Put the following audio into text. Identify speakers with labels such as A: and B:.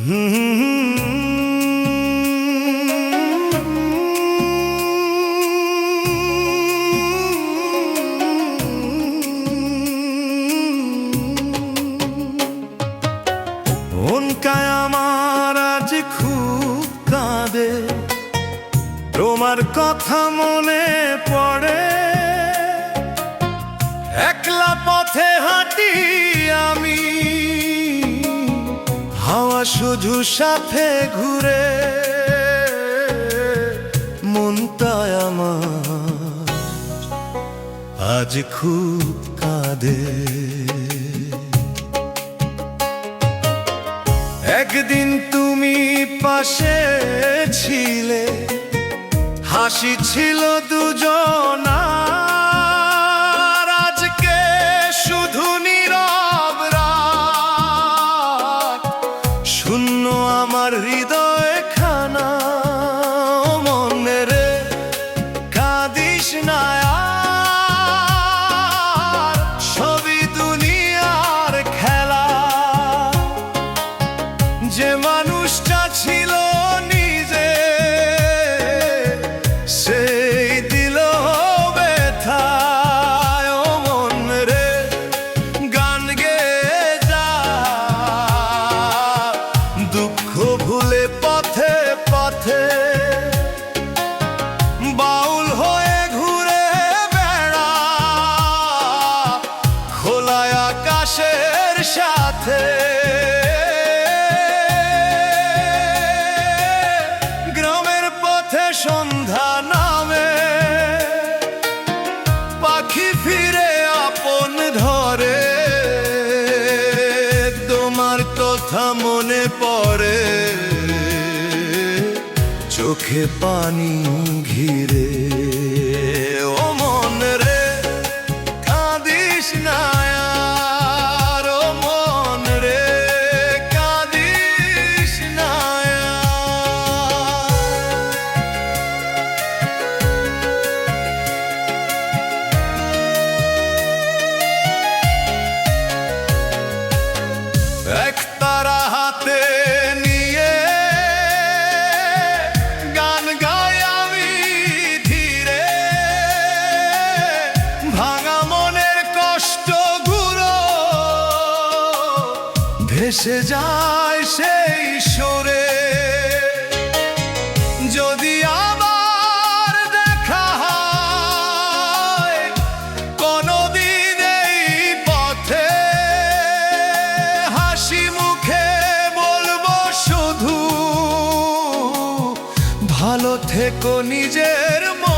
A: মনটায় আমার আজ খুব কাঁদে, তোমার কথা মনে পড়ে। একলা পথে হাঁটি আমি, হাওয়া শুধু সাথে ঘুরে। মনটায় আমার আজ খুব কাঁদে। একদিন তুমি পাশে ছিলে, হাসি ছিল দুজনার। আজকে শুধু নীরব রাত, শূন্য আমার হৃদয় খানা। মনে রে কাঁদিস না আর, সবই দুনিয়ার খেলা। যে মানুষটা ছিল নিজে, সেই দিল ব্যথা। ও মন রে গান গেয়ে যা, দুঃখ ভুলে পথে পথে বাউল হয়ে ঘুরে বেড়া। খোলা আকাশের সাথে সন্ধ্যা নামে, পাখি ফিরে আপন ধরে। তোমার কথা মনে পড়ে, চোখে পানি ঘিরে। ও মন রে কাঁদিস না আর, ও মন রে কাঁদিস না। একতারা হাতে নিয়ে গান গাই আমি ধীরে। ভাঙা মনের কষ্টগুলো ভেসে যায় সেই সুরে। যদি আবার দেখা হয় কোনদিন এই পথে, হাসি মুখে বলবো শুধু ভালো থেকো নিজের মন।